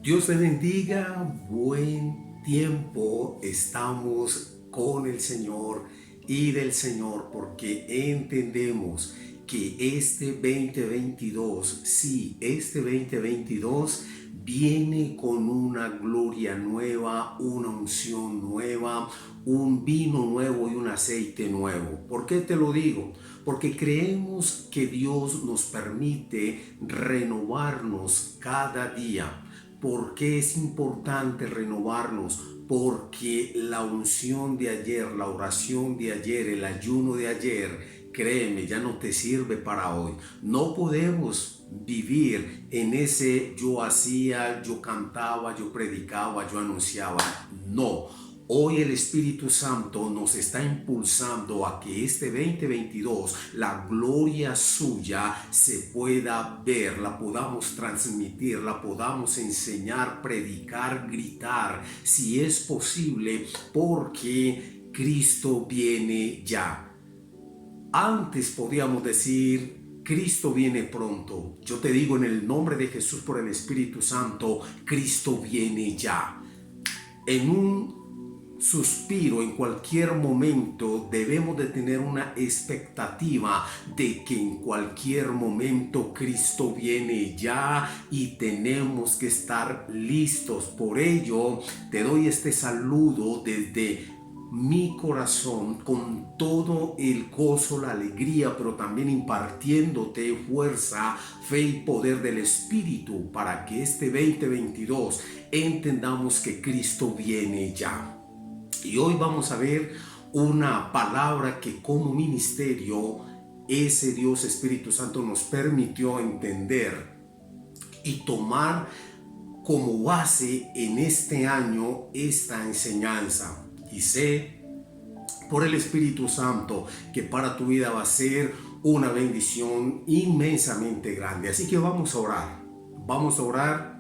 Dios te bendiga, buen tiempo. Estamos con el Señor y del Señor porque entendemos que este 2022, sí, este 2022 viene con una gloria nueva, una unción nueva, un vino nuevo y un aceite nuevo. ¿Por qué te lo digo? Porque creemos que Dios nos permite renovarnos cada día. ¿Por qué es importante renovarnos? Porque la unción de ayer, la oración de ayer, el ayuno de ayer, créeme, ya no te sirve para hoy. No podemos vivir en ese yo hacía, yo cantaba, yo predicaba, yo anunciaba. No. Hoy el Espíritu Santo nos está impulsando a que este 2022 la gloria suya se pueda ver, la podamos transmitir, la podamos enseñar, predicar, gritar, si es posible, porque Cristo viene ya. Antes podíamos decir, Cristo viene pronto. Yo te digo en el nombre de Jesús por el Espíritu Santo, Cristo viene ya. En un suspiro, en cualquier momento debemos de tener una expectativa de que en cualquier momento Cristo viene ya y tenemos que estar listos. Por ello te doy este saludo desde mi corazón con todo el gozo, la alegría, pero también impartiéndote fuerza, fe y poder del Espíritu para que este 2022 entendamos que Cristo viene ya. Y hoy vamos a ver una palabra que como ministerio ese Dios Espíritu Santo nos permitió entender y tomar como base en este año esta enseñanza. Y sé por el Espíritu Santo que para tu vida va a ser una bendición inmensamente grande. Así que vamos a orar. Vamos a orar.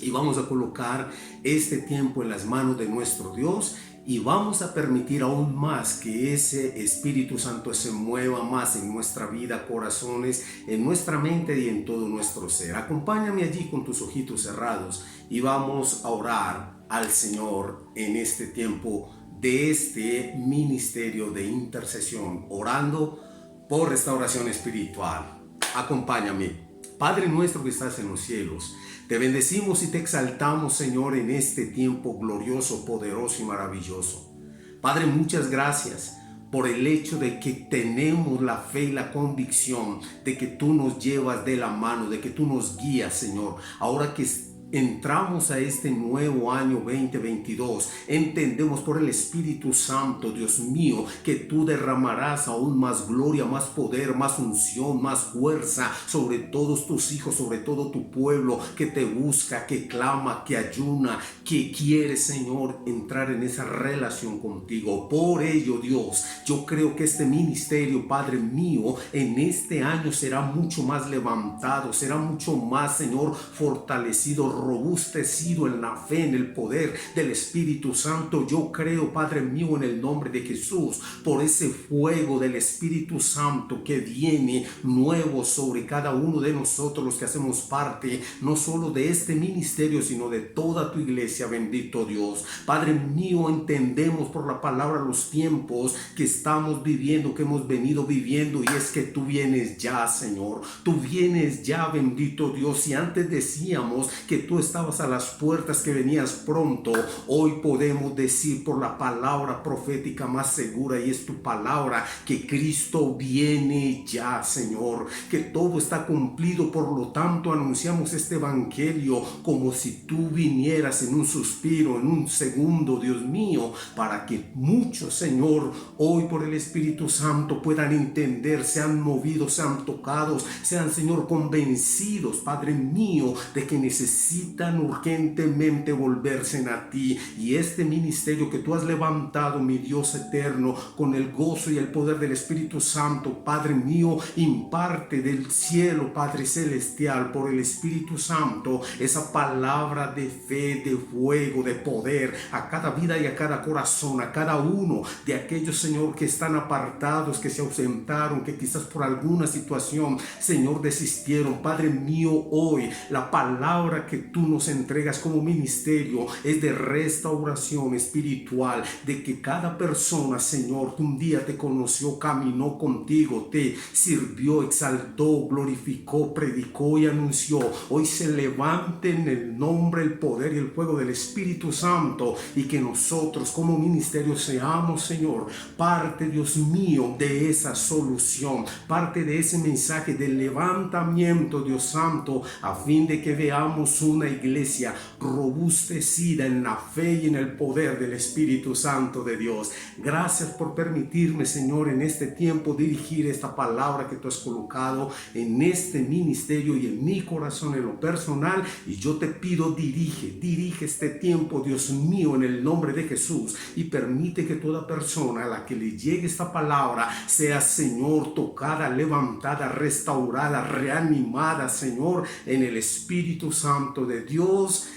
Y vamos a colocar este tiempo en las manos de nuestro Dios y vamos a permitir aún más que ese Espíritu Santo se mueva más en nuestra vida, corazones, en nuestra mente y en todo nuestro ser. Acompáñame allí con tus ojitos cerrados y vamos a orar al Señor en este tiempo de este ministerio de intercesión, orando por restauración espiritual. Acompáñame. Padre nuestro que estás en los cielos, te bendecimos y te exaltamos, Señor, en este tiempo glorioso, poderoso y maravilloso. Padre, muchas gracias por el hecho de que tenemos la fe y la convicción de que tú nos llevas de la mano, de que tú nos guías, Señor. Ahora que entramos a este nuevo año 2022, entendemos por el Espíritu Santo, Dios mío, que tú derramarás aún más gloria, más poder, más unción, más fuerza sobre todos tus hijos, sobre todo tu pueblo que te busca, que clama, que ayuna, que quiere, Señor, entrar en esa relación contigo. Por ello, Dios, yo creo que este ministerio, Padre mío, en este año será mucho más levantado, será mucho más, Señor, fortalecido, robustecido en la fe, en el poder del Espíritu Santo. Yo creo, Padre mío, en el nombre de Jesús, por ese fuego del Espíritu Santo que viene nuevo sobre cada uno de nosotros, los que hacemos parte no solo de este ministerio, sino de toda tu iglesia. Bendito Dios, Padre mío, entendemos por la palabra los tiempos que estamos viviendo, que hemos venido viviendo, y es que tú vienes ya, Señor, tú vienes ya, bendito Dios. Y antes decíamos que tú estabas a las puertas, que venías pronto. Hoy podemos decir por la palabra profética más segura, y es tu palabra, que Cristo viene ya, Señor, que todo está cumplido. Por lo tanto, anunciamos este evangelio como si tú vinieras en un suspiro, en un segundo, Dios mío, para que muchos, Señor, hoy por el Espíritu Santo puedan entender, sean movidos, sean tocados, sean, Señor, convencidos, Padre mío, de que necesitan urgentemente volverse a ti. Y este ministerio que tú has levantado, mi Dios eterno, con el gozo y el poder del Espíritu Santo, Padre mío, imparte del cielo, Padre celestial, por el Espíritu Santo, esa palabra de fe, de fuego, de poder a cada vida y a cada corazón, a cada uno de aquellos, Señor, que están apartados, que se ausentaron, que quizás por alguna situación, Señor, desistieron. Padre mío, hoy la palabra que tú nos entregas como ministerio es de restauración espiritual, de que cada persona, Señor, que un día te conoció, caminó contigo, te sirvió, exaltó, glorificó, predicó y anunció, hoy se levante en el nombre, el poder y el fuego del Espíritu Santo, y que nosotros como ministerio seamos, Señor, parte, Dios mío, de esa solución, parte de ese mensaje de levantamiento, Dios Santo, a fin de que veamos una iglesia robustecida en la fe y en el poder del Espíritu Santo de Dios. Gracias por permitirme, Señor, en este tiempo dirigir esta palabra que tú has colocado en este ministerio y en mi corazón en lo personal, y yo te pido, dirige este tiempo, Dios mío, en el nombre de Jesús, y permite que toda persona a la que le llegue esta palabra sea, Señor, tocada, levantada, restaurada, reanimada, Señor, en el Espíritu Santo de Dios.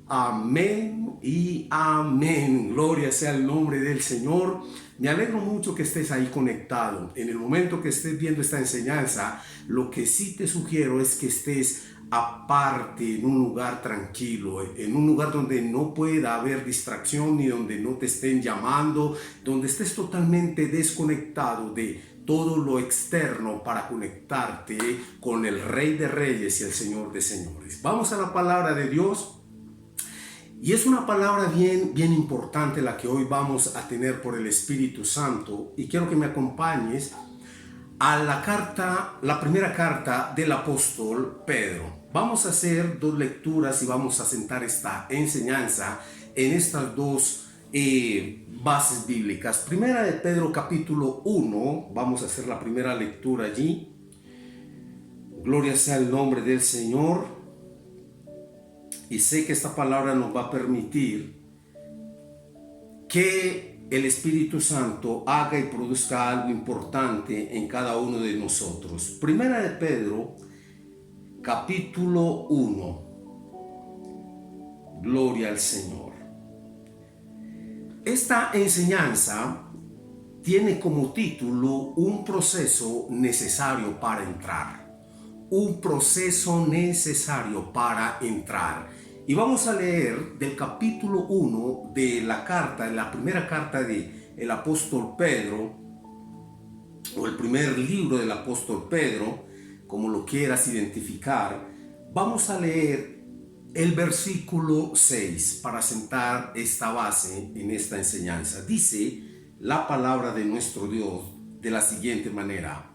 Amén y amén. Gloria sea el nombre del Señor. Me alegro mucho que estés ahí conectado. En el momento que estés viendo esta enseñanza, lo que sí te sugiero es que estés aparte, en un lugar tranquilo, en un lugar donde no pueda haber distracción ni donde no te estén llamando, donde estés totalmente desconectado de todo lo externo para conectarte con el Rey de Reyes y el Señor de Señores. Vamos a la palabra de Dios. Y es una palabra bien importante la que hoy vamos a tener por el Espíritu Santo, y quiero que me acompañes a la primera carta del apóstol Pedro. Vamos a hacer dos lecturas y vamos a sentar esta enseñanza en estas dos bases bíblicas. Primera de Pedro capítulo 1, vamos a hacer la primera lectura allí. Gloria sea el nombre del Señor. Y sé que esta palabra nos va a permitir que el Espíritu Santo haga y produzca algo importante en cada uno de nosotros. Primera de Pedro, capítulo 1. Gloria al Señor. Esta enseñanza tiene como título un proceso necesario para entrar. Un proceso necesario para entrar. Y vamos a leer del capítulo 1 de la primera carta del apóstol Pedro, o el primer libro del apóstol Pedro, como lo quieras identificar. Vamos a leer el versículo 6 para sentar esta base en esta enseñanza. Dice la palabra de nuestro Dios de la siguiente manera: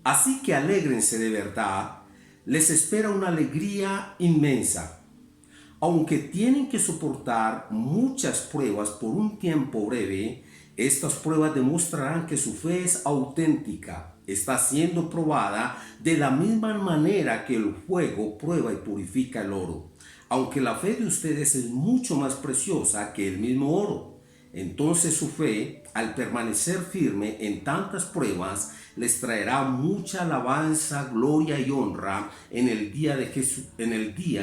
así que alégrense de verdad, les espera una alegría inmensa. Aunque tienen que soportar muchas pruebas por un tiempo breve, estas pruebas demostrarán que su fe es auténtica. Está siendo probada de la misma manera que el fuego prueba y purifica el oro. Aunque la fe de ustedes es mucho más preciosa que el mismo oro, entonces su fe, al permanecer firme en tantas pruebas, les traerá mucha alabanza, gloria y honra en el día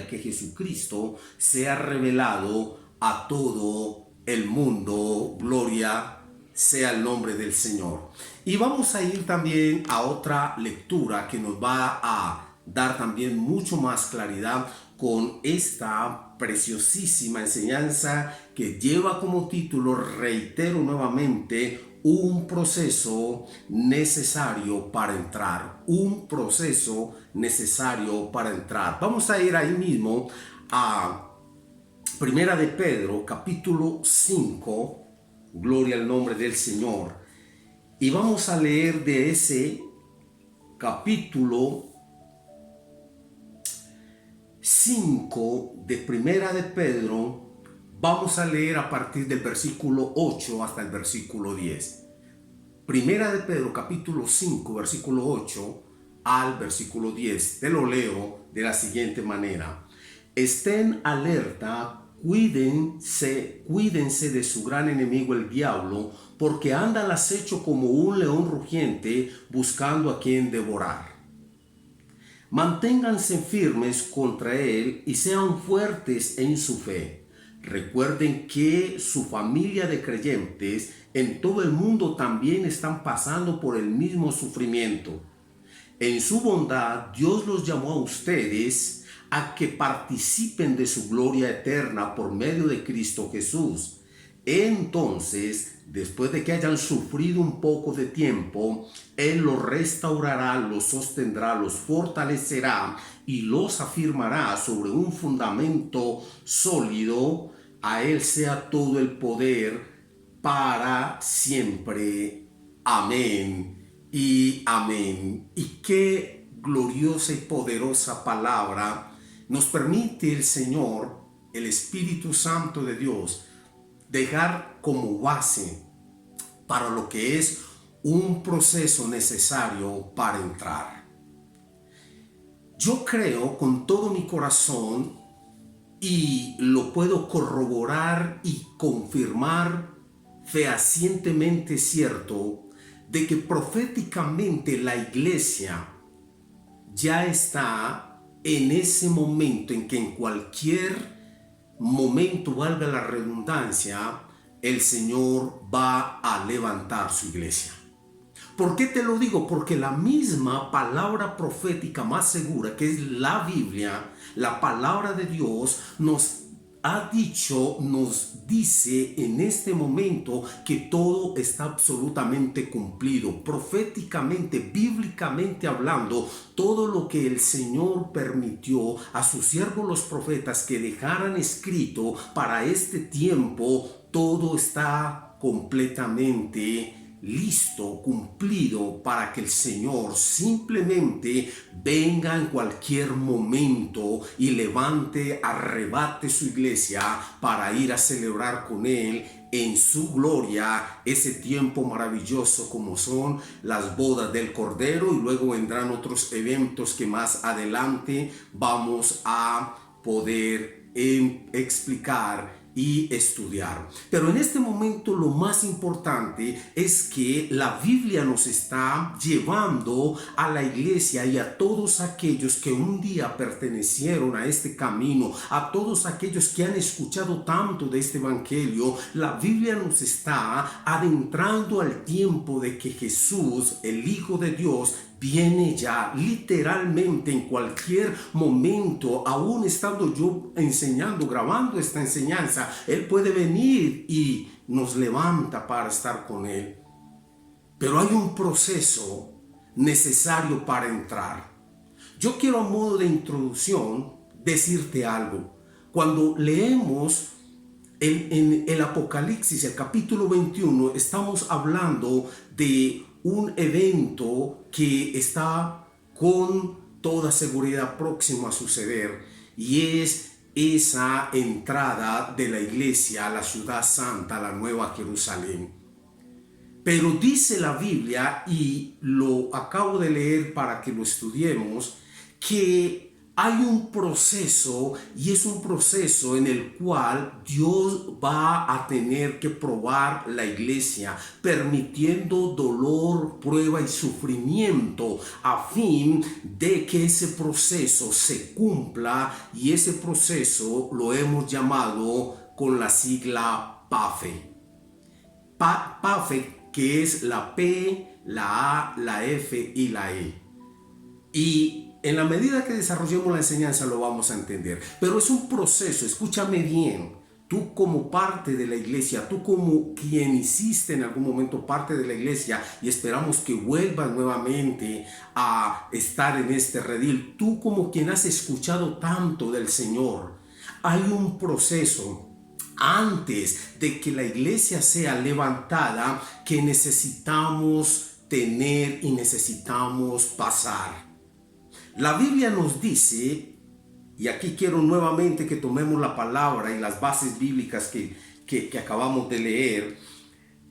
que Jesucristo sea revelado a todo el mundo. Gloria sea el nombre del Señor. Y vamos a ir también a otra lectura que nos va a dar también mucho más claridad con esta preciosísima enseñanza que lleva como título, reitero nuevamente, un proceso necesario para entrar. Un proceso necesario para entrar. Vamos a ir ahí mismo a Primera de Pedro, capítulo 5. Gloria al nombre del Señor. Y vamos a leer de ese capítulo 5 de Primera de Pedro. Vamos a leer a partir del versículo 8 hasta el versículo 10. Primera de Pedro, capítulo 5, versículo 8 al versículo 10. Te lo leo de la siguiente manera: estén alerta, cuídense de su gran enemigo el diablo, porque anda al acecho como un león rugiente buscando a quien devorar. Manténganse firmes contra él y sean fuertes en su fe. Recuerden que su familia de creyentes en todo el mundo también están pasando por el mismo sufrimiento. En su bondad, Dios los llamó a ustedes a que participen de su gloria eterna por medio de Cristo Jesús. Entonces, después de que hayan sufrido un poco de tiempo, Él los restaurará, los sostendrá, los fortalecerá y los afirmará sobre un fundamento sólido. A Él sea todo el poder para siempre. Amén y amén. Y qué gloriosa y poderosa palabra nos permite el Señor, el Espíritu Santo de Dios, dejar como base para lo que es un proceso necesario para entrar. Yo creo con todo mi corazón, y lo puedo corroborar y confirmar fehacientemente cierto, de que proféticamente la iglesia ya está en ese momento en que en cualquier momento, valga la redundancia, el Señor va a levantar su iglesia. ¿Por qué te lo digo? Porque la misma palabra profética más segura, que es la Biblia, la palabra de Dios, nos ha dicho, nos dice en este momento que todo está absolutamente cumplido. Proféticamente, bíblicamente hablando, todo lo que el Señor permitió a sus siervos los profetas que dejaran escrito para este tiempo, todo está completamente listo, cumplido, para que el Señor simplemente venga en cualquier momento y levante, arrebate su iglesia para ir a celebrar con Él en su gloria ese tiempo maravilloso como son las bodas del Cordero, y luego vendrán otros eventos que más adelante vamos a poder explicar y estudiar. Pero en este momento lo más importante es que la Biblia nos está llevando a la iglesia y a todos aquellos que un día pertenecieron a este camino, a todos aquellos que han escuchado tanto de este evangelio. La Biblia nos está adentrando al tiempo de que Jesús, el Hijo de Dios, viene ya literalmente en cualquier momento. Aún estando yo enseñando, grabando esta enseñanza, Él puede venir y nos levanta para estar con Él. Pero hay un proceso necesario para entrar. Yo quiero, a modo de introducción, decirte algo. Cuando leemos en el Apocalipsis, el capítulo 21, estamos hablando de un evento que está con toda seguridad próximo a suceder, y es esa entrada de la iglesia a la ciudad santa, a la Nueva Jerusalén. Pero dice la Biblia, y lo acabo de leer para que lo estudiemos, que hay un proceso, y es un proceso en el cual Dios va a tener que probar la iglesia, permitiendo dolor, prueba y sufrimiento, a fin de que ese proceso se cumpla, y ese proceso lo hemos llamado con la sigla PAFE. PAFE, que es la P, la A, la F y la E. Y en la medida que desarrollemos la enseñanza lo vamos a entender. Pero es un proceso, escúchame bien. Tú como parte de la iglesia, tú como quien hiciste en algún momento parte de la iglesia y esperamos que vuelvas nuevamente a estar en este redil, tú como quien has escuchado tanto del Señor, hay un proceso antes de que la iglesia sea levantada que necesitamos tener y necesitamos pasar. La Biblia nos dice, y aquí quiero nuevamente que tomemos la palabra y las bases bíblicas que acabamos de leer,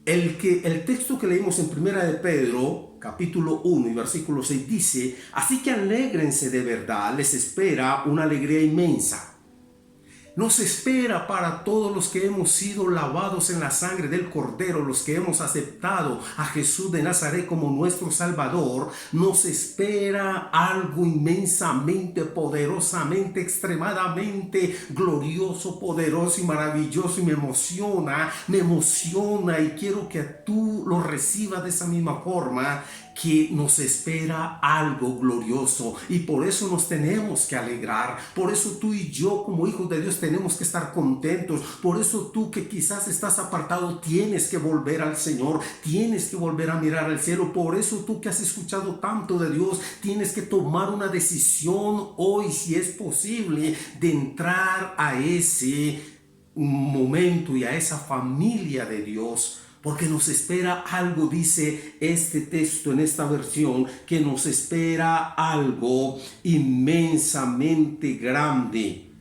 el texto que leímos en Primera de Pedro, capítulo 1 y versículo 6 dice: así que alégrense de verdad, les espera una alegría inmensa. Nos espera para todos los que hemos sido lavados en la sangre del Cordero, los que hemos aceptado a Jesús de Nazaret como nuestro Salvador. Nos espera algo inmensamente, poderosamente, extremadamente glorioso, poderoso y maravilloso, y me emociona y quiero que tú lo recibas de esa misma forma, que nos espera algo glorioso y por eso nos tenemos que alegrar. Por eso tú y yo como hijos de Dios tenemos que estar contentos. Por eso tú que quizás estás apartado tienes que volver al Señor, tienes que volver a mirar al cielo. Por eso tú que has escuchado tanto de Dios tienes que tomar una decisión hoy, si es posible, de entrar a ese momento y a esa familia de Dios. Porque nos espera algo, dice este texto en esta versión, que nos espera algo inmensamente grande.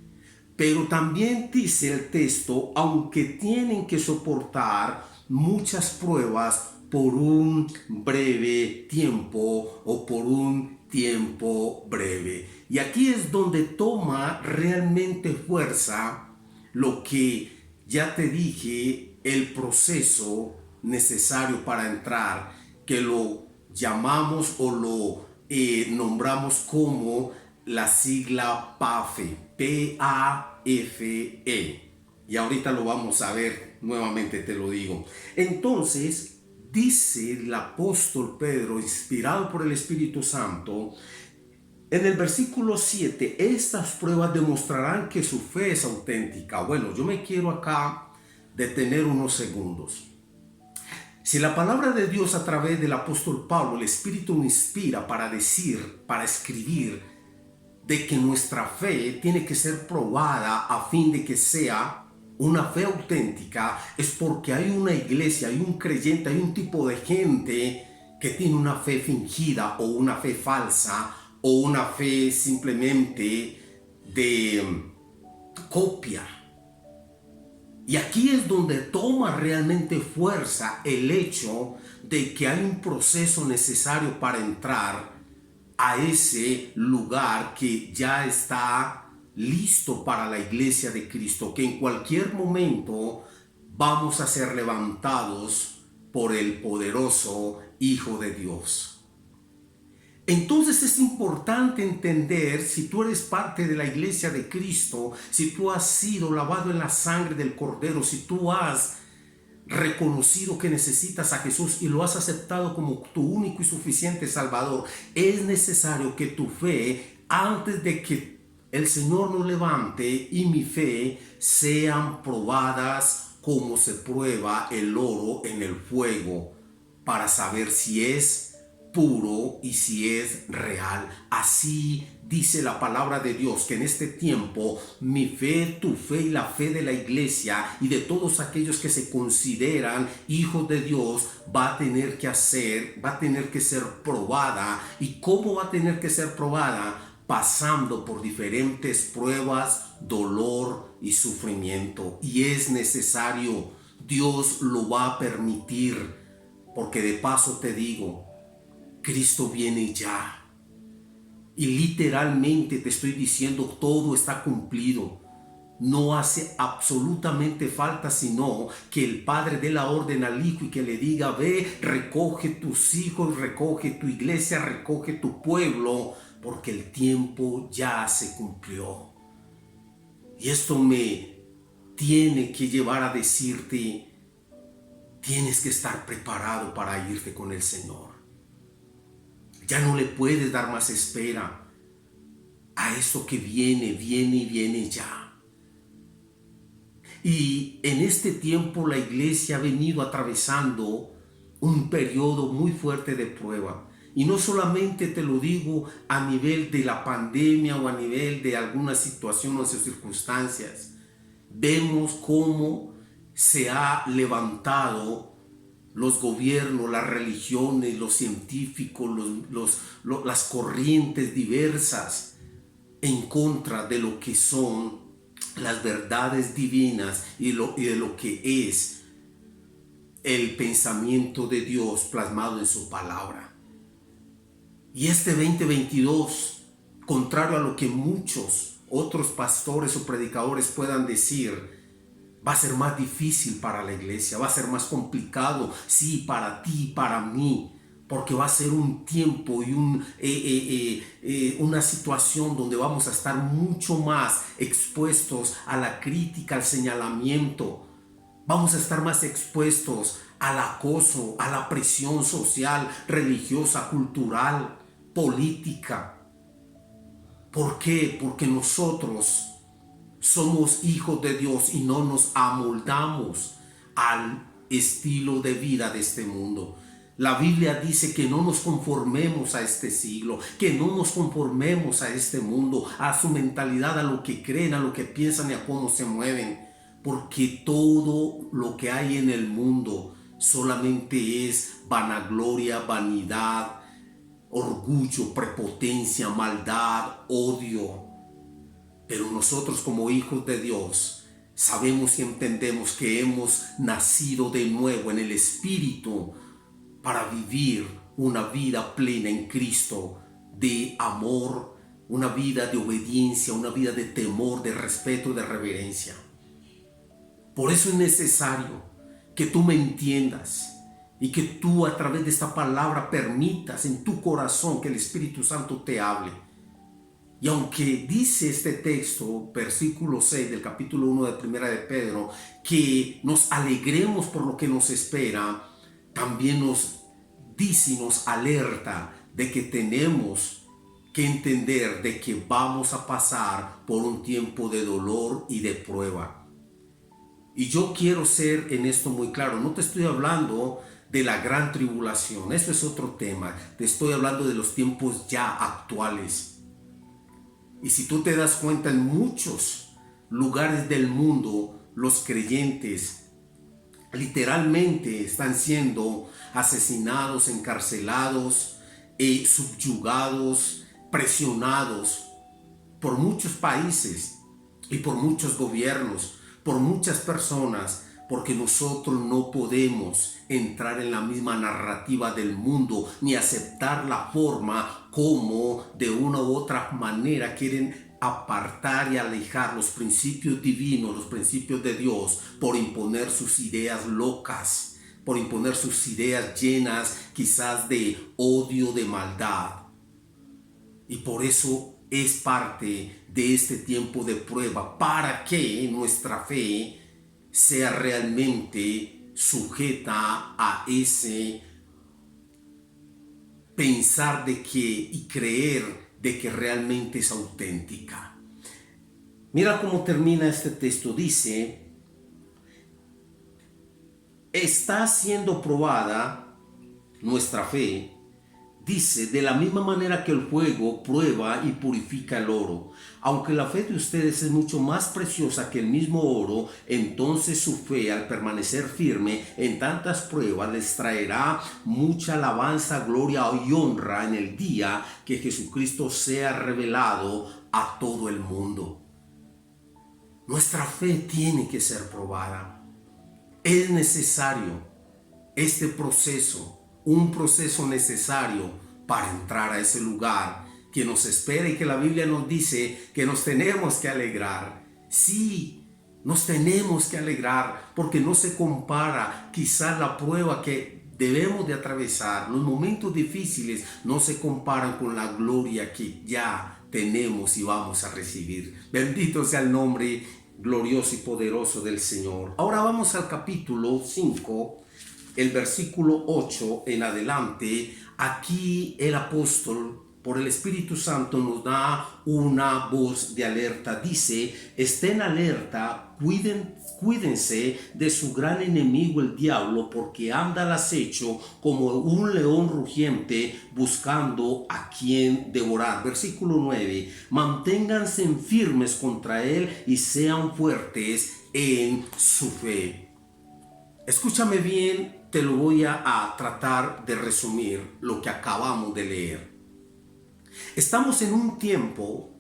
Pero también dice el texto, aunque tienen que soportar muchas pruebas por un breve tiempo o por un tiempo breve. Y aquí es donde toma realmente fuerza lo que ya te dije, el proceso necesario para entrar, que lo llamamos o lo nombramos como la sigla PAFE, P-A-F-E. Y ahorita lo vamos a ver, nuevamente te lo digo. Entonces, dice el apóstol Pedro, inspirado por el Espíritu Santo, en el versículo 7, estas pruebas demostrarán que su fe es auténtica. Bueno, yo me quiero acá detener unos segundos. Si la palabra de Dios a través del apóstol Pablo, el Espíritu nos inspira para decir, para escribir, de que nuestra fe tiene que ser probada a fin de que sea una fe auténtica, es porque hay una iglesia, hay un creyente, hay un tipo de gente que tiene una fe fingida o una fe falsa o una fe simplemente de copia. Y aquí es donde toma realmente fuerza el hecho de que hay un proceso necesario para entrar a ese lugar que ya está listo para la iglesia de Cristo, que en cualquier momento vamos a ser levantados por el poderoso Hijo de Dios. Entonces es importante entender, si tú eres parte de la iglesia de Cristo, si tú has sido lavado en la sangre del Cordero, si tú has reconocido que necesitas a Jesús y lo has aceptado como tu único y suficiente Salvador, es necesario que tu fe, antes de que el Señor nos levante y mi fe, sean probadas como se prueba el oro en el fuego, para saber si es puro y si es real. Así dice la palabra de Dios, que en este tiempo mi fe, tu fe y la fe de la iglesia y de todos aquellos que se consideran hijos de Dios va a tener que ser probada. ¿Y cómo va a tener que ser probada? Pasando por diferentes pruebas, dolor y sufrimiento. Y es necesario, Dios lo va a permitir, porque de paso te digo, Cristo viene ya. Y literalmente te estoy diciendo, todo está cumplido. No hace absolutamente falta sino que el Padre dé la orden al Hijo y que le diga, ve, recoge tus hijos, recoge tu iglesia, recoge tu pueblo, porque el tiempo ya se cumplió. Y esto me tiene que llevar a decirte, tienes que estar preparado para irte con el Señor. Ya no le puedes dar más espera a esto que viene y viene ya. Y en este tiempo la iglesia ha venido atravesando un periodo muy fuerte de prueba. Y no solamente te lo digo a nivel de la pandemia o a nivel de alguna situación o circunstancias. Vemos cómo se ha levantado los gobiernos, las religiones, los científicos, las corrientes diversas en contra de lo que son las verdades divinas y de lo que es el pensamiento de Dios plasmado en su palabra. Y este 2022, contrario a lo que muchos otros pastores o predicadores puedan decir, va a ser más difícil para la iglesia, va a ser más complicado, sí, para ti, para mí, porque va a ser un tiempo y una situación donde vamos a estar mucho más expuestos a la crítica, al señalamiento. Vamos a estar más expuestos al acoso, a la presión social, religiosa, cultural, política. ¿Por qué? Porque nosotros somos hijos de Dios y no nos amoldamos al estilo de vida de este mundo. La Biblia dice que no nos conformemos a este siglo, que no nos conformemos a este mundo, a su mentalidad, a lo que creen, a lo que piensan y a cómo se mueven. Porque todo lo que hay en el mundo solamente es vanagloria, vanidad, orgullo, prepotencia, maldad, odio. Pero nosotros como hijos de Dios sabemos y entendemos que hemos nacido de nuevo en el Espíritu para vivir una vida plena en Cristo, de amor, una vida de obediencia, una vida de temor, de respeto, de reverencia. Por eso es necesario que tú me entiendas y que tú a través de esta palabra permitas en tu corazón que el Espíritu Santo te hable. Y aunque dice este texto, versículo 6 del capítulo 1 de Primera de Pedro, que nos alegremos por lo que nos espera, también nos dice y nos alerta de que tenemos que entender de que vamos a pasar por un tiempo de dolor y de prueba. Y yo quiero ser en esto muy claro, no te estoy hablando de la gran tribulación, eso es otro tema, te estoy hablando de los tiempos ya actuales. Y si tú te das cuenta, en muchos lugares del mundo, los creyentes literalmente están siendo asesinados, encarcelados, subyugados, presionados por muchos países y por muchos gobiernos, por muchas personas, porque nosotros no podemos entrar en la misma narrativa del mundo ni aceptar la forma como de una u otra manera quieren apartar y alejar los principios divinos, los principios de Dios, por imponer sus ideas locas, por imponer sus ideas llenas quizás de odio, de maldad. Y por eso es parte de este tiempo de prueba, para que nuestra fe sea realmente sujeta a ese pensar de que y creer de que realmente es auténtica. Mira cómo termina este texto. Dice: está siendo probada nuestra fe. Dice, de la misma manera que el fuego prueba y purifica el oro. Aunque la fe de ustedes es mucho más preciosa que el mismo oro, entonces su fe, al permanecer firme en tantas pruebas, les traerá mucha alabanza, gloria y honra en el día que Jesucristo sea revelado a todo el mundo. Nuestra fe tiene que ser probada. Es necesario este proceso, un proceso necesario para entrar a ese lugar que nos espera y que la Biblia nos dice que nos tenemos que alegrar. Sí, nos tenemos que alegrar porque no se compara quizás la prueba que debemos de atravesar, los momentos difíciles no se comparan con la gloria que ya tenemos y vamos a recibir. Bendito sea el nombre glorioso y poderoso del Señor. Ahora vamos al capítulo 5, el versículo 8 en adelante. Aquí el apóstol, por el Espíritu Santo, nos da una voz de alerta. Dice: estén alerta, cuídense de su gran enemigo el diablo, porque anda al acecho como un león rugiente buscando a quien devorar. Versículo 9: manténganse firmes contra él y sean fuertes en su fe. Escúchame bien, te lo voy a tratar de resumir lo que acabamos de leer. Estamos en un tiempo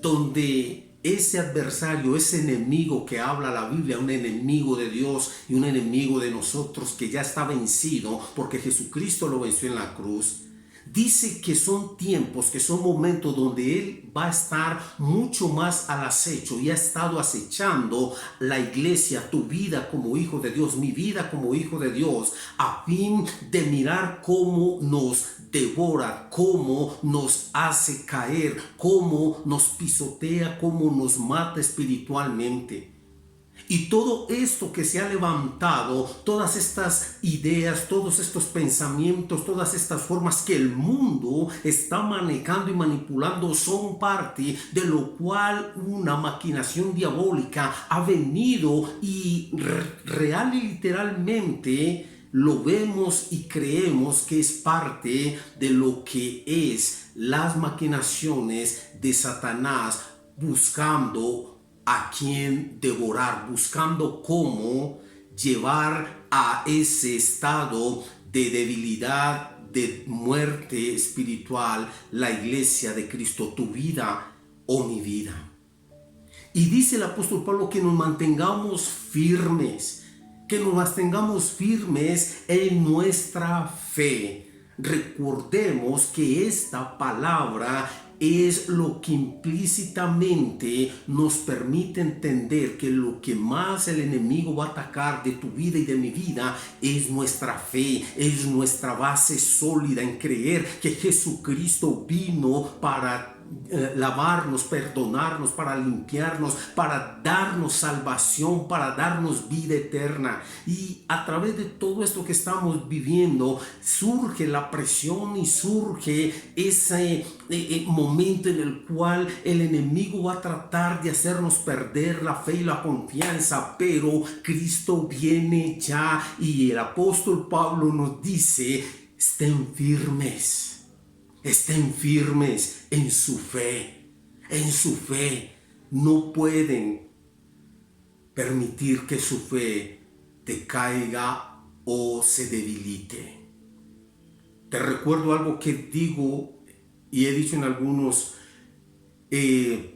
donde ese adversario, ese enemigo que habla la Biblia, un enemigo de Dios y un enemigo de nosotros que ya está vencido porque Jesucristo lo venció en la cruz, dice que son tiempos, que son momentos donde Él va a estar mucho más al acecho y ha estado acechando la iglesia, tu vida como hijo de Dios, mi vida como hijo de Dios, a fin de mirar cómo nos devora, cómo nos hace caer, cómo nos pisotea, cómo nos mata espiritualmente. Y todo esto que se ha levantado, todas estas ideas, todos estos pensamientos, todas estas formas que el mundo está manejando y manipulando son parte de lo cual una maquinación diabólica ha venido y real y literalmente lo vemos y creemos que es parte de lo que es las maquinaciones de Satanás buscando a quien devorar, buscando cómo llevar a ese estado de debilidad, de muerte espiritual, la iglesia de Cristo, tu vida o mi vida. Y dice el apóstol Pablo que nos mantengamos firmes, en nuestra fe. Recordemos que esta palabra es lo que implícitamente nos permite entender que lo que más el enemigo va a atacar de tu vida y de mi vida es nuestra fe, es nuestra base sólida en creer que Jesucristo vino para lavarnos, perdonarnos, para limpiarnos, para darnos salvación, para darnos vida eterna. Y a través de todo esto que estamos viviendo surge la presión y surge ese momento en el cual el enemigo va a tratar de hacernos perder la fe y la confianza, pero Cristo viene ya y el apóstol Pablo nos dice: estén firmes en su fe. No pueden permitir que su fe decaiga o se debilite. Te recuerdo algo que digo y he dicho en algunos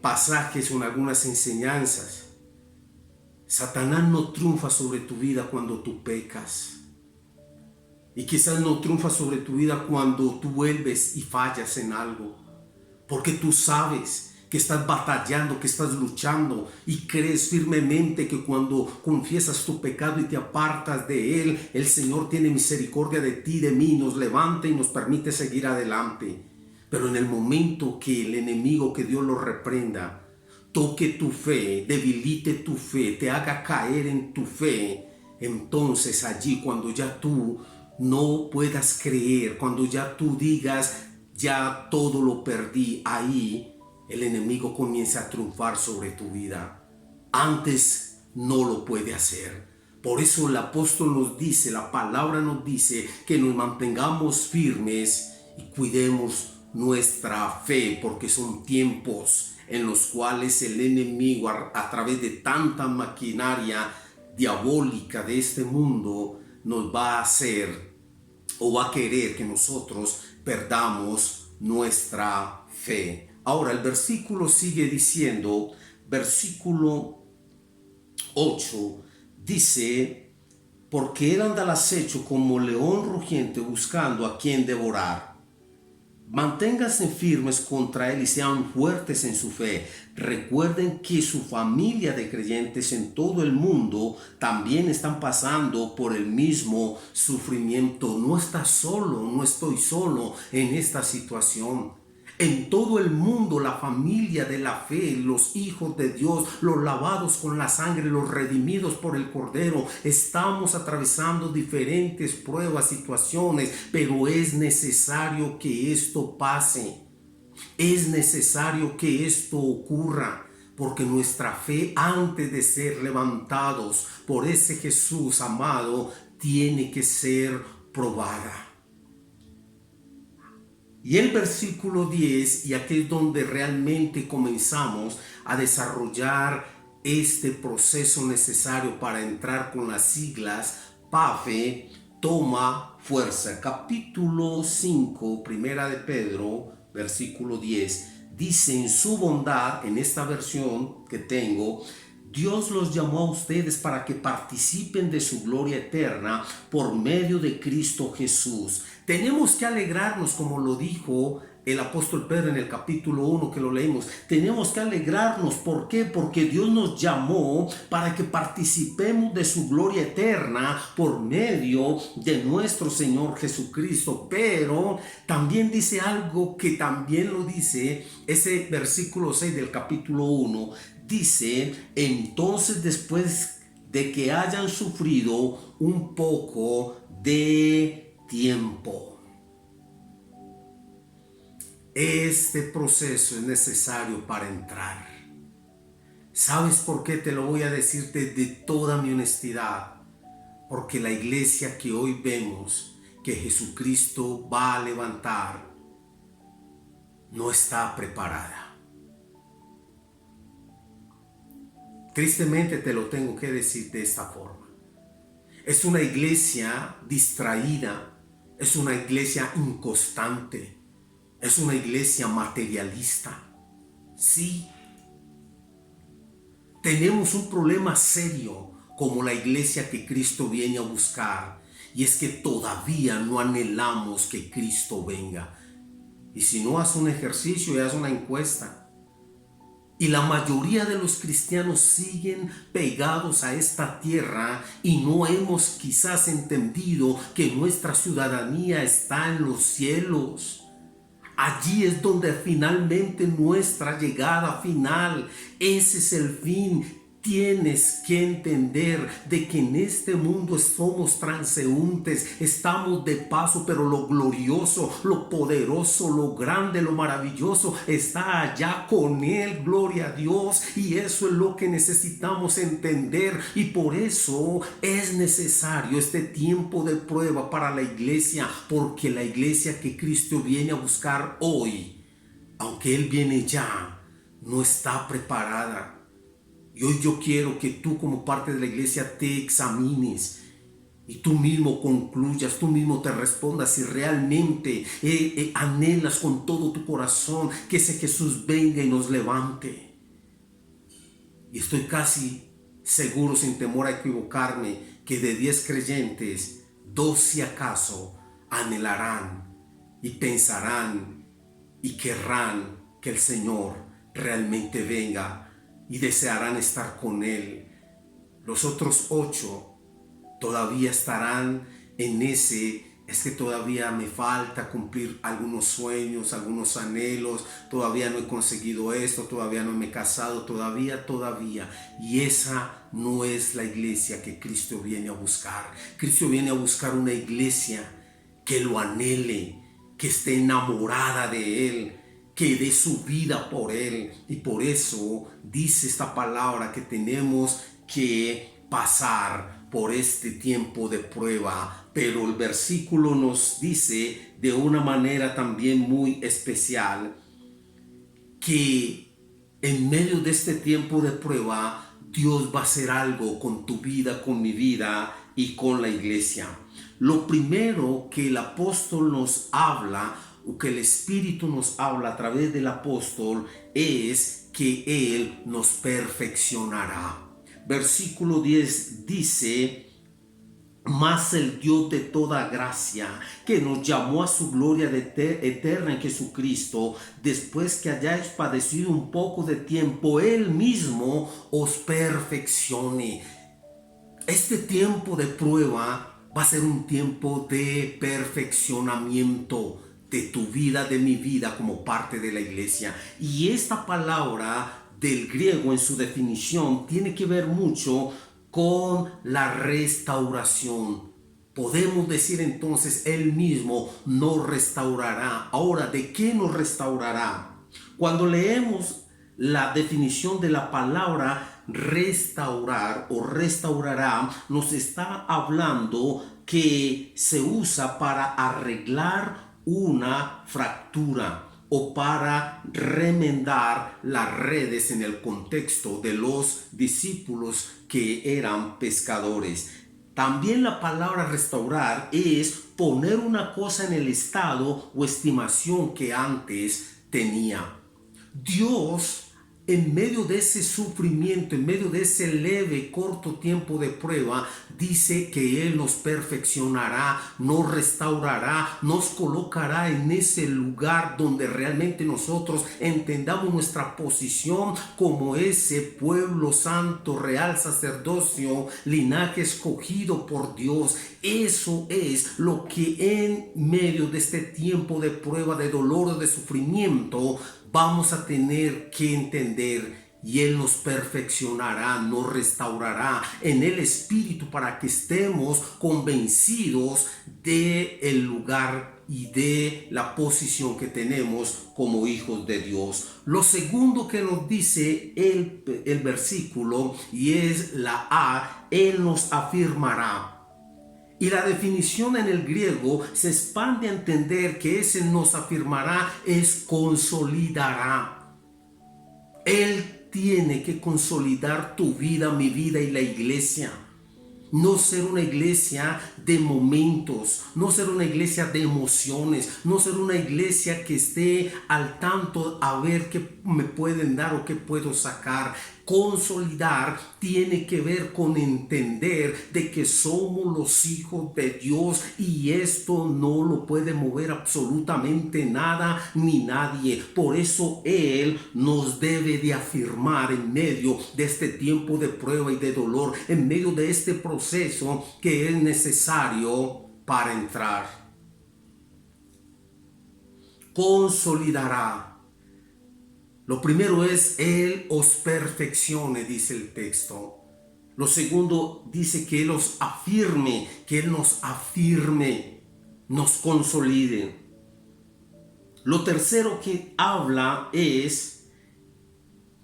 pasajes o en algunas enseñanzas. Satanás no triunfa sobre tu vida cuando tú pecas. Y quizás no triunfa sobre tu vida cuando tú vuelves y fallas en algo. Porque tú sabes que estás batallando, que estás luchando y crees firmemente que cuando confiesas tu pecado y te apartas de él, el Señor tiene misericordia de ti, de mí, nos levanta y nos permite seguir adelante. Pero en el momento que el enemigo, que Dios lo reprenda, toque tu fe, debilite tu fe, te haga caer en tu fe, entonces allí cuando ya tú no puedas creer, cuando ya tú digas: ya todo lo perdí, ahí el enemigo comienza a triunfar sobre tu vida. Antes no lo puede hacer. Por eso el apóstol nos dice, la palabra nos dice que nos mantengamos firmes y cuidemos nuestra fe, porque son tiempos en los cuales el enemigo, a través de tanta maquinaria diabólica de este mundo, nos va a hacer o va a querer que nosotros perdamos nuestra fe. Ahora el versículo sigue diciendo, versículo 8, dice: porque él anda al acecho como león rugiente buscando a quien devorar. Manténganse firmes contra él y sean fuertes en su fe. Recuerden que su familia de creyentes en todo el mundo también están pasando por el mismo sufrimiento. No estás solo, no estoy solo en esta situación. En todo el mundo, la familia de la fe, los hijos de Dios, los lavados con la sangre, los redimidos por el Cordero, estamos atravesando diferentes pruebas, situaciones, pero es necesario que esto pase. Es necesario que esto ocurra, porque nuestra fe, antes de ser levantados por ese Jesús amado, tiene que ser probada. Y el versículo 10, y aquí es donde realmente comenzamos a desarrollar este proceso necesario para entrar con las siglas PAFE, toma fuerza. Capítulo 5, primera de Pedro, versículo 10, dice: en su bondad, en esta versión que tengo, Dios los llamó a ustedes para que participen de su gloria eterna por medio de Cristo Jesús. Tenemos que alegrarnos, como lo dijo el apóstol Pedro en el capítulo 1 que lo leímos. Tenemos que alegrarnos. ¿Por qué? Porque Dios nos llamó para que participemos de su gloria eterna por medio de nuestro Señor Jesucristo. Pero también dice algo que también lo dice ese versículo 6 del capítulo 1. dice, entonces después de que hayan sufrido un poco de tiempo. Este proceso es necesario para entrar. ¿Sabes por qué te lo voy a decir desde toda mi honestidad? Porque la iglesia que hoy vemos que Jesucristo va a levantar no está preparada. Tristemente te lo tengo que decir de esta forma. Es una iglesia distraída, es una iglesia inconstante, es una iglesia materialista. Sí, tenemos un problema serio como la iglesia que Cristo viene a buscar, y es que todavía no anhelamos que Cristo venga. Y si no, haz un ejercicio y haz una encuesta. Y la mayoría de los cristianos siguen pegados a esta tierra y no hemos quizás entendido que nuestra ciudadanía está en los cielos. Allí es donde finalmente nuestra llegada final, ese es el fin. Tienes que entender de que en este mundo somos transeúntes, estamos de paso, pero lo glorioso, lo poderoso, lo grande, lo maravilloso está allá con Él, gloria a Dios, y eso es lo que necesitamos entender, y por eso es necesario este tiempo de prueba para la iglesia, porque la iglesia que Cristo viene a buscar hoy, aunque Él viene ya, no está preparada. Y hoy yo quiero que tú como parte de la iglesia te examines y tú mismo concluyas, tú mismo te respondas si realmente anhelas con todo tu corazón que ese Jesús venga y nos levante. Y estoy casi seguro, sin temor a equivocarme, que de 10 creyentes, 2 si acaso anhelarán y pensarán y querrán que el Señor realmente venga y desearán estar con Él. Los otros 8 todavía estarán en es que todavía me falta cumplir algunos sueños, algunos anhelos, todavía no he conseguido esto, todavía no me he casado, todavía. Y esa no es la iglesia que Cristo viene a buscar. Cristo viene a buscar una iglesia que lo anhele, que esté enamorada de Él, que dé su vida por Él. Y por eso dice esta palabra que tenemos que pasar por este tiempo de prueba. Pero el versículo nos dice de una manera también muy especial que en medio de este tiempo de prueba Dios va a hacer algo con tu vida, con mi vida y con la iglesia. Lo primero que el apóstol nos habla, o que el Espíritu nos habla a través del apóstol, es que Él nos perfeccionará. Versículo 10 dice: mas el Dios de toda gracia, que nos llamó a su gloria eterna en Jesucristo, después que hayáis padecido un poco de tiempo, Él mismo os perfeccione. Este tiempo de prueba va a ser un tiempo de perfeccionamiento de tu vida, de mi vida como parte de la iglesia. Y esta palabra del griego en su definición tiene que ver mucho con la restauración. Podemos decir entonces, Él mismo nos restaurará. Ahora, ¿de qué nos restaurará? Cuando leemos la definición de la palabra restaurar o restaurará, nos está hablando que se usa para arreglar una fractura o para remendar las redes en el contexto de los discípulos que eran pescadores. También la palabra restaurar es poner una cosa en el estado o estimación que antes tenía. Dios, en medio de ese sufrimiento, en medio de ese leve, corto tiempo de prueba, dice que Él nos perfeccionará, nos restaurará, nos colocará en ese lugar donde realmente nosotros entendamos nuestra posición como ese pueblo santo, real sacerdocio, linaje escogido por Dios. Eso es lo que en medio de este tiempo de prueba, de dolor, de sufrimiento, vamos a tener que entender, y Él nos perfeccionará, nos restaurará en el Espíritu para que estemos convencidos de el lugar y de la posición que tenemos como hijos de Dios. Lo segundo que nos dice el versículo, y es la A, Él nos afirmará. Y la definición en el griego se expande a entender que ese nos afirmará es consolidará. Él tiene que consolidar tu vida, mi vida y la iglesia. No ser una iglesia de momentos, no ser una iglesia de emociones, no ser una iglesia que esté al tanto a ver qué me pueden dar o qué puedo sacar. Consolidar tiene que ver con entender de que somos los hijos de Dios y esto no lo puede mover absolutamente nada ni nadie. Por eso Él nos debe de afirmar en medio de este tiempo de prueba y de dolor, en medio de este proceso que es necesario para entrar. Consolidará. Lo primero es Él os perfeccione, dice el texto. Lo segundo dice que Él os afirme, que Él nos afirme, nos consolide. Lo tercero que habla es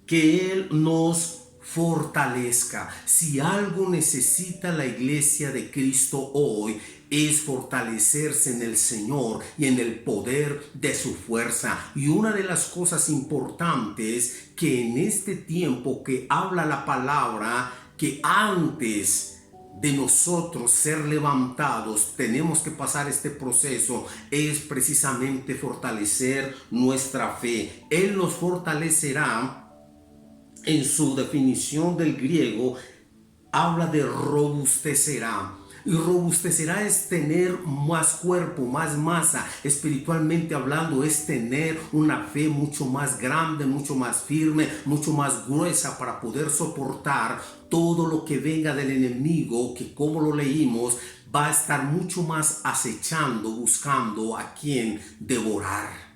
que Él nos fortalezca. Si algo necesita la iglesia de Cristo hoy, es fortalecerse en el Señor y en el poder de su fuerza. Y una de las cosas importantes que en este tiempo que habla la palabra, que antes de nosotros ser levantados tenemos que pasar este proceso, es precisamente fortalecer nuestra fe. Él nos fortalecerá. En su definición del griego habla de robustecerá. Y robustecerá es tener más cuerpo, más masa. Espiritualmente hablando es tener una fe mucho más grande, mucho más firme, mucho más gruesa para poder soportar todo lo que venga del enemigo, que como lo leímos, va a estar mucho más acechando, buscando a quien devorar.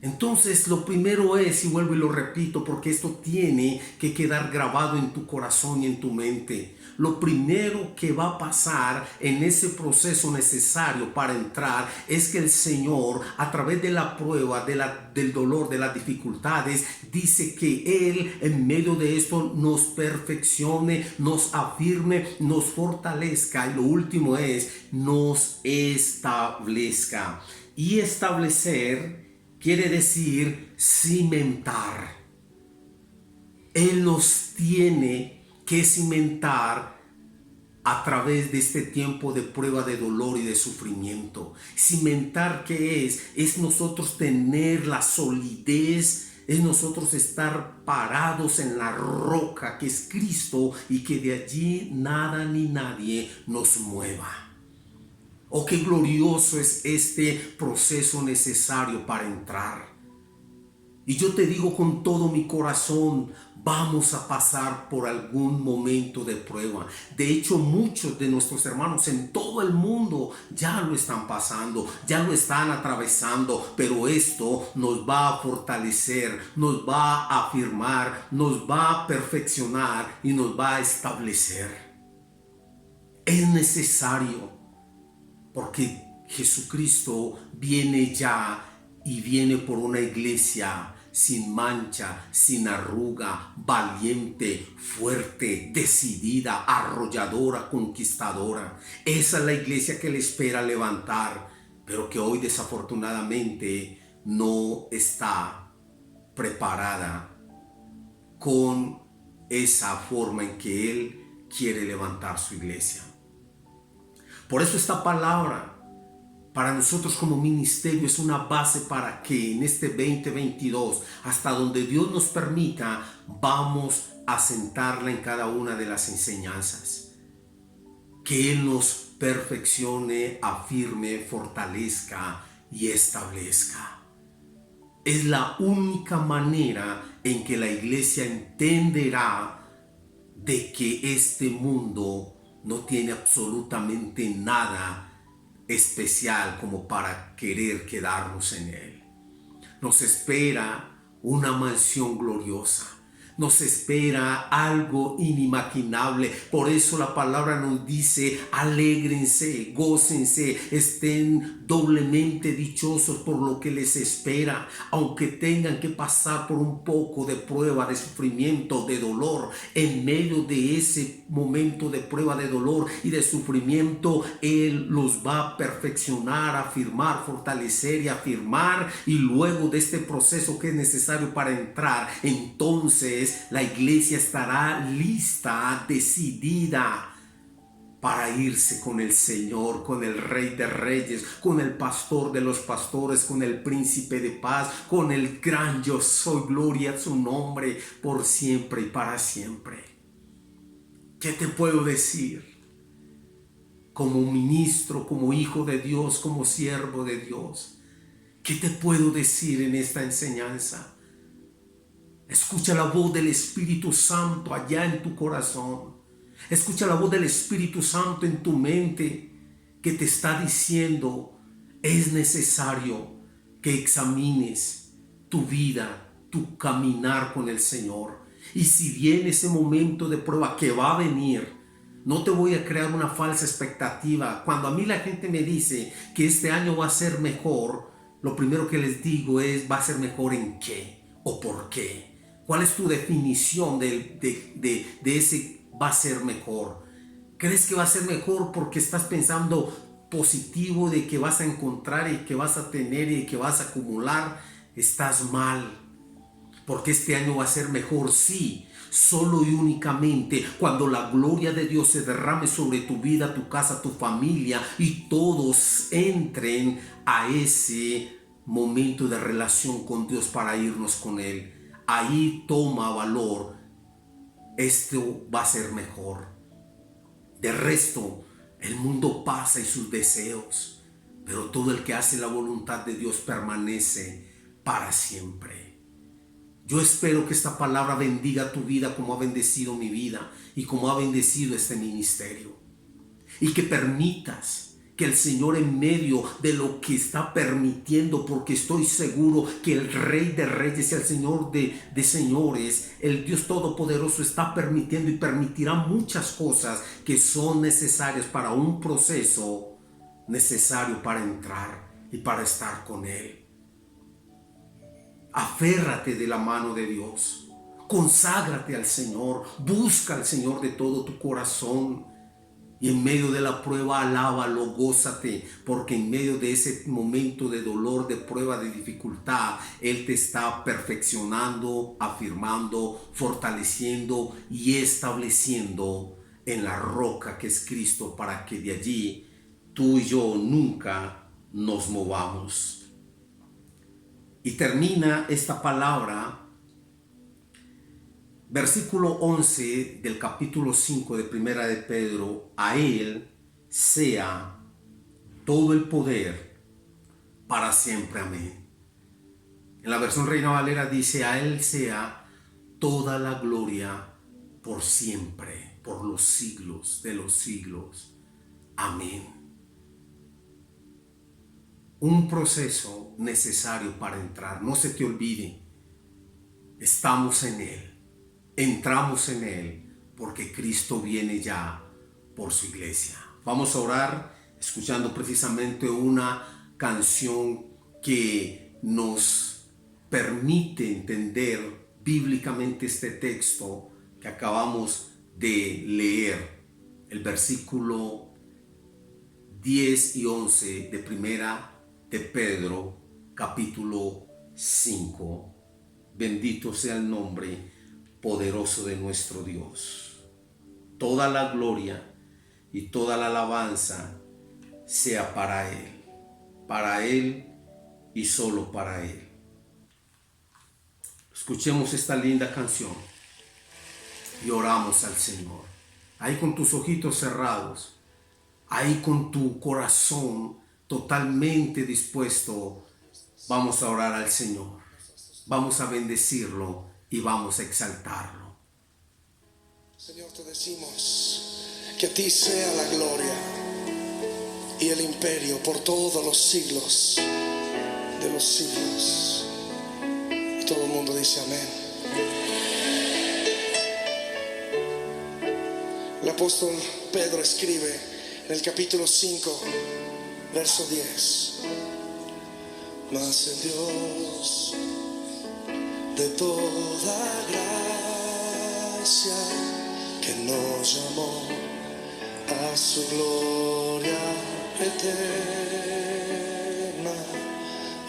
Entonces lo primero es, y vuelvo y lo repito porque esto tiene que quedar grabado en tu corazón y en tu mente, lo primero que va a pasar en ese proceso necesario para entrar es que el Señor, a través de la prueba, del dolor, de las dificultades, dice que Él en medio de esto nos perfeccione, nos afirme, nos fortalezca, y lo último es nos establezca. Y establecer quiere decir cimentar. Él nos tiene que cimentar a través de este tiempo de prueba, de dolor y de sufrimiento. Cimentar, ¿qué es? Es nosotros tener la solidez, es nosotros estar parados en la roca que es Cristo y que de allí nada ni nadie nos mueva. Oh, qué glorioso es este proceso necesario para entrar. Y yo te digo con todo mi corazón, vamos a pasar por algún momento de prueba. De hecho, muchos de nuestros hermanos en todo el mundo ya lo están pasando, ya lo están atravesando, pero esto nos va a fortalecer, nos va a afirmar, nos va a perfeccionar y nos va a establecer. Es necesario. Porque Jesucristo viene ya y viene por una iglesia sin mancha, sin arruga, valiente, fuerte, decidida, arrolladora, conquistadora. Esa es la iglesia que le espera levantar, pero que hoy desafortunadamente no está preparada con esa forma en que Él quiere levantar su iglesia. Por eso esta palabra para nosotros como ministerio es una base para que en este 2022, hasta donde Dios nos permita, vamos a sentarla en cada una de las enseñanzas. Que Él nos perfeccione, afirme, fortalezca y establezca. Es la única manera en que la iglesia entenderá de que este mundo no tiene absolutamente nada especial como para querer quedarnos en él. Nos espera una mansión gloriosa. Nos espera algo inimaginable. Por eso la palabra nos dice: alégrense, gócense, estén doblemente dichosos por lo que les espera, aunque tengan que pasar por un poco de prueba, de sufrimiento, de dolor. En medio de ese momento de prueba, de dolor y de sufrimiento, Él los va a perfeccionar, afirmar, fortalecer y afirmar. Y luego de este proceso que es necesario para entrar, entonces la iglesia estará lista, decidida para irse con el Señor, con el Rey de Reyes, con el Pastor de los pastores, con el Príncipe de paz, con el gran yo soy. Gloria a su nombre por siempre y para siempre. ¿Qué te puedo decir? Como ministro, como hijo de Dios, como siervo de Dios, ¿qué te puedo decir en esta enseñanza? Escucha la voz del Espíritu Santo allá en tu corazón. Escucha la voz del Espíritu Santo en tu mente que te está diciendo: es necesario que examines tu vida, tu caminar con el Señor. Y si viene ese momento de prueba que va a venir, no te voy a crear una falsa expectativa. Cuando a mí la gente me dice que este año va a ser mejor, lo primero que les digo es: ¿va a ser mejor en qué o por qué? ¿Cuál es tu definición de ese va a ser mejor? ¿Crees que va a ser mejor porque estás pensando positivo de que vas a encontrar y que vas a tener y que vas a acumular? Estás mal, porque este año va a ser mejor, sí, solo y únicamente cuando la gloria de Dios se derrame sobre tu vida, tu casa, tu familia, y todos entren a ese momento de relación con Dios para irnos con Él. Ahí toma valor: esto va a ser mejor. De resto, el mundo pasa y sus deseos, pero todo el que hace la voluntad de Dios permanece para siempre. Yo espero que esta palabra bendiga tu vida como ha bendecido mi vida y como ha bendecido este ministerio, y que permitas que el Señor, en medio de lo que está permitiendo, porque estoy seguro que el Rey de Reyes y el Señor de Señores, el Dios Todopoderoso, está permitiendo y permitirá muchas cosas que son necesarias para un proceso necesario para entrar y para estar con Él. Aférrate de la mano de Dios, conságrate al Señor, busca al Señor de todo tu corazón. Y en medio de la prueba, alábalo, gózate, porque en medio de ese momento de dolor, de prueba, de dificultad, Él te está perfeccionando, afirmando, fortaleciendo y estableciendo en la roca que es Cristo, para que de allí tú y yo nunca nos movamos. Y termina esta palabra, versículo 11 del capítulo 5 de Primera de Pedro: a Él sea todo el poder para siempre. Amén. En la versión Reina Valera dice: a Él sea toda la gloria por siempre, por los siglos de los siglos. Amén. Un proceso necesario para entrar. No se te olvide, estamos en Él. Entramos en Él porque Cristo viene ya por su iglesia. Vamos a orar escuchando precisamente una canción que nos permite entender bíblicamente este texto que acabamos de leer. El versículo 10 y 11 de Primera de Pedro, capítulo 5. Bendito sea el nombre poderoso de nuestro Dios. Toda la gloria y toda la alabanza sea para Él y solo para Él. Escuchemos esta linda canción y oramos al Señor. Ahí con tus ojitos cerrados, ahí con tu corazón totalmente dispuesto, vamos a orar al Señor. Vamos a bendecirlo y vamos a exaltarlo. Señor, te decimos que a ti sea la gloria y el imperio por todos los siglos de los siglos. todo el mundo dice amén. El apóstol Pedro escribe en el capítulo 5, verso 10: mas el Dios de toda gracia, que nos llamó a su gloria eterna,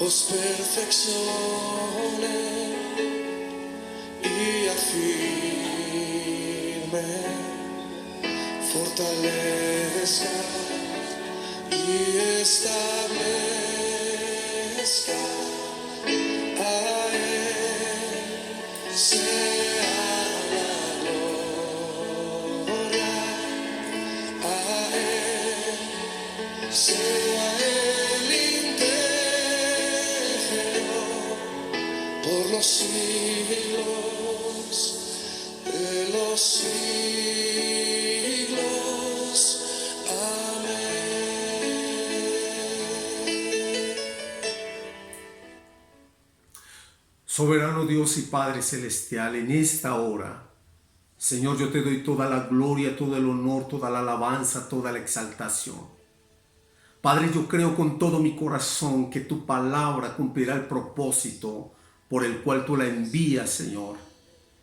os perfeccione y afirme, fortalezca y establezca. A Él sea la gloria, a Él sea el íntegro por los siglos de los siglos. Amén. Soberano Dios y Padre Celestial, en esta hora, Señor, yo te doy toda la gloria, todo el honor, toda la alabanza, toda la exaltación. Padre, yo creo con todo mi corazón que tu palabra cumplirá el propósito por el cual tú la envías, Señor.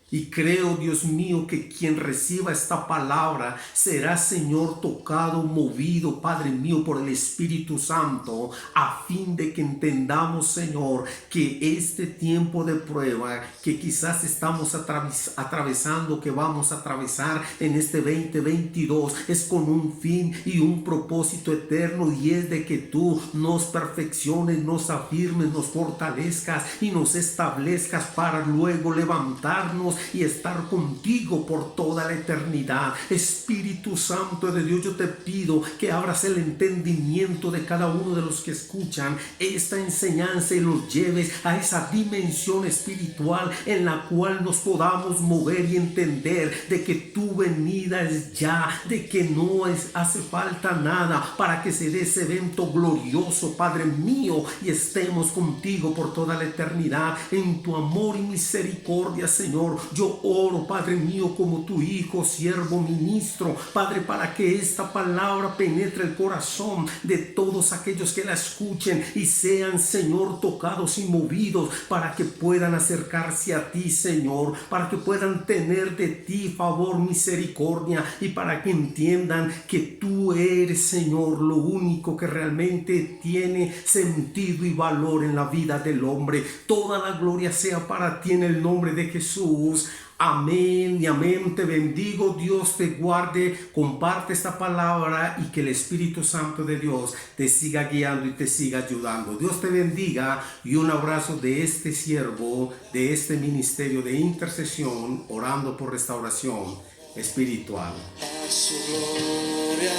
Y creo, Dios mío, que quien reciba esta palabra será, Señor, tocado, movido, Padre mío, por el Espíritu Santo, a fin de que entendamos, Señor, que este tiempo de prueba que quizás estamos atravesando, que vamos a atravesar en este 2022, es con un fin y un propósito eterno, y es de que tú nos perfecciones, nos afirmes, nos fortalezcas y nos establezcas para luego levantarnos y estar contigo por toda la eternidad. Espíritu Santo de Dios, yo te pido que abras el entendimiento de cada uno de los que escuchan esta enseñanza y los lleves a esa dimensión espiritual en la cual nos podamos mover y entender de que tu venida es ya, de que no hace falta nada para que se dé ese evento glorioso, Padre mío, y estemos contigo por toda la eternidad en tu amor y misericordia, Señor. Yo oro, Padre mío, como tu hijo, siervo, ministro, Padre, para que esta palabra penetre el corazón de todos aquellos que la escuchen y sean, Señor, tocados y movidos para que puedan acercarse a ti, Señor, para que puedan tener de ti favor, misericordia, y para que entiendan que tú eres, Señor, lo único que realmente tiene sentido y valor en la vida del hombre. Toda la gloria sea para ti en el nombre de Jesús. Amén y amén. Te bendigo, Dios te guarde, comparte esta palabra y que el Espíritu Santo de Dios te siga guiando y te siga ayudando. Dios te bendiga y un abrazo de este siervo, de este ministerio de intercesión, orando por restauración espiritual. A su gloria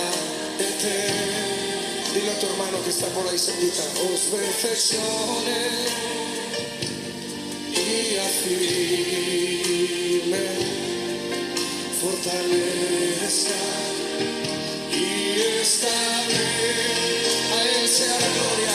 eterna. Dile a tu hermano que está por ahí cerquita: os perfeccione y afirme, fortalezca y establezca. A Él sea la gloria.